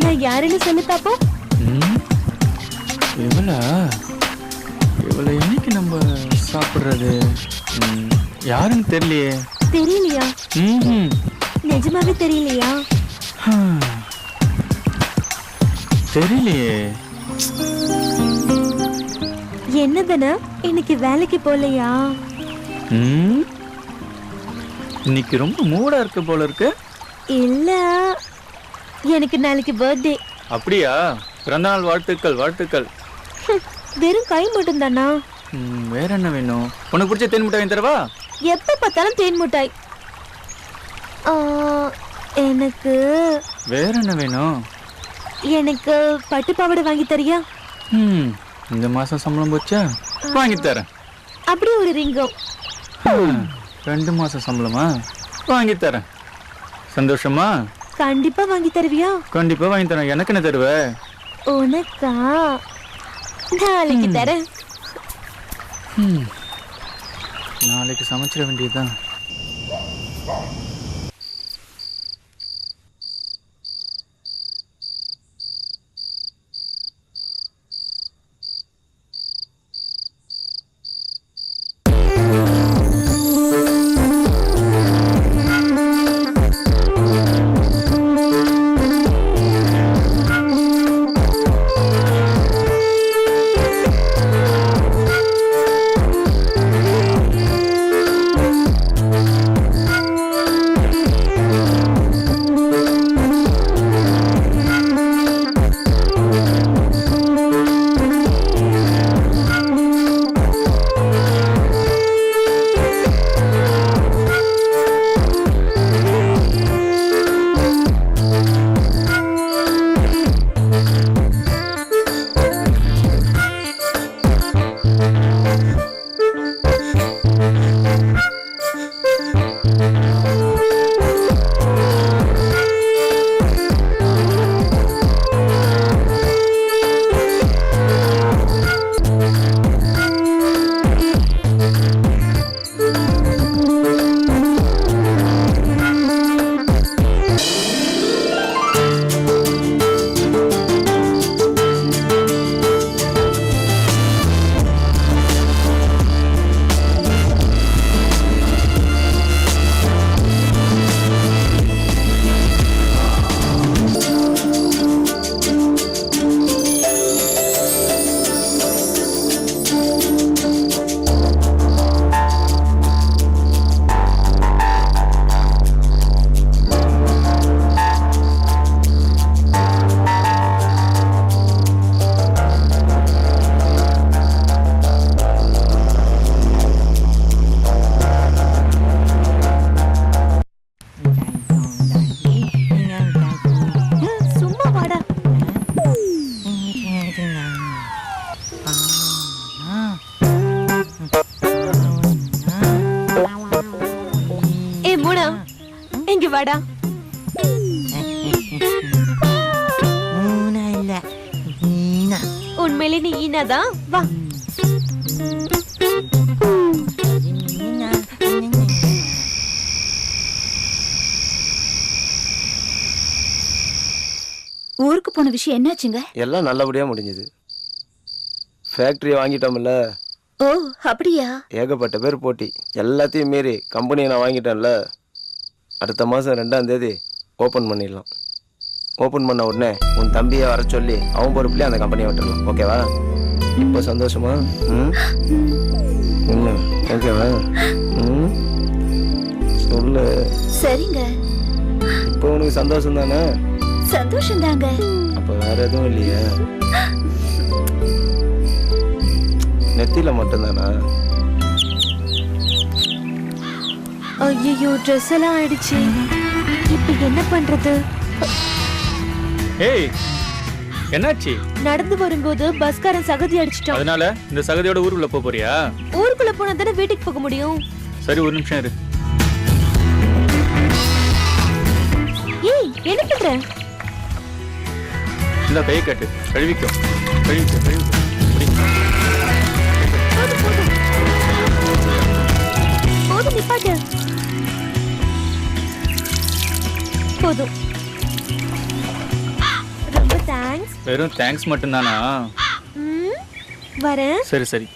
நான் யாருன்னு சொல்லி பாப்போம். இவளா? இவளை இன்னைக்கு நம்ம சாப்பிடுறது யாருன்னு தெரியலையே. தெரியலையா? நிஜமாவே தெரியலையா? தெரியலையே. என்னதுன்னா இன்னைக்கு வேலைக்கு போலையா? இன்னைக்கு ரொம்ப மூடா இருக்கு போல இருக்கு. இல்ல, எனக்கு நாளைக்கு பர்த்டே. அப்படியா? பிறந்தநாள் வாழ்த்துக்கள். வாழ்த்துக்கள். வெறும் கை மட்டும் தானா? வேற என்ன வேணும்? உனக்கு பிடிச்ச தேன் மிட்டாய் தரவா? எப்ப பார்த்தாலும் தேன் மிட்டாய். எனக்கு வேற என்ன வேணும்? எனக்கு பட்டு பாவாடை வாங்கி தரியா? இந்த மாசம் சம்பளம் போச்சா? வாங்கி தரேன். அப்படியே ஒரு ரிங்கம். 2 மாசம் சம்பளமா? வாங்கி தரேன். சந்தோஷமா? கண்டிப்பா வாங்கி தருவியா? கண்டிப்பா வாங்கி தரேன். எனக்கு என்ன தருவ? உனக்கா? நாளைக்கு தரேன். நாளைக்கு சமைச்சிட வேண்டியதுதான். இங்க வாடா. உண்மையிலே நீ ஈனாதான். வா. ஊருக்கு போன விஷயம் என்னாச்சுங்க? எல்லாம் நல்லபடியா முடிஞ்சது. ஃபேக்டரியை வாங்கிட்டோம்ல. ஓ அப்படியா? ஏகப்பட்ட பேர் போட்டி. எல்லாத்தையும் மீறி கம்பெனியை நான் வாங்கிட்டேன்ல. அடுத்த மாதம் 2ஆம் தேதி ஓப்பன் பண்ணிடலாம். ஓப்பன் பண்ண உடனே உன் தம்பியை வர சொல்லி அவன் பொறுப்புலேயே அந்த கம்பெனியை விட்டுடலாம். ஓகேவா? இப்போ சந்தோஷமா? ஓகேவா? சொல்லு. சரிங்க. இப்போ உனக்கு சந்தோஷம் தானே? சந்தோஷம் தாங்க. அப்போ வேற எதுவும் இல்லையா? நெத்தியில மட்டும்தானா? ஐயோ, ட்ரெஸ் எல்லாம் ஆயிடுச்சு. இப்ப என்ன பண்றது? ஏய், என்னாச்சு? நடந்து வரும்போது பஸ்காரன் சகதி அடிச்சிட்டான். அதனால இந்த சகதியோட ஊருக்குள்ள போறியா? ஊருக்குள்ள போனா தானே வீட்டுக்கு போக முடியும். சரி, ஒரு நிமிஷம் இரு. ஏய், என்ன பண்ற? இந்த கையை கட்டு. கழுவிக்கோ. போதும், நிப்பாட்டு. போதும். தேங்க்ஸ். வெறும் தேங்க்ஸ் மட்டும்தானா? ம், வரேன். சரி சரி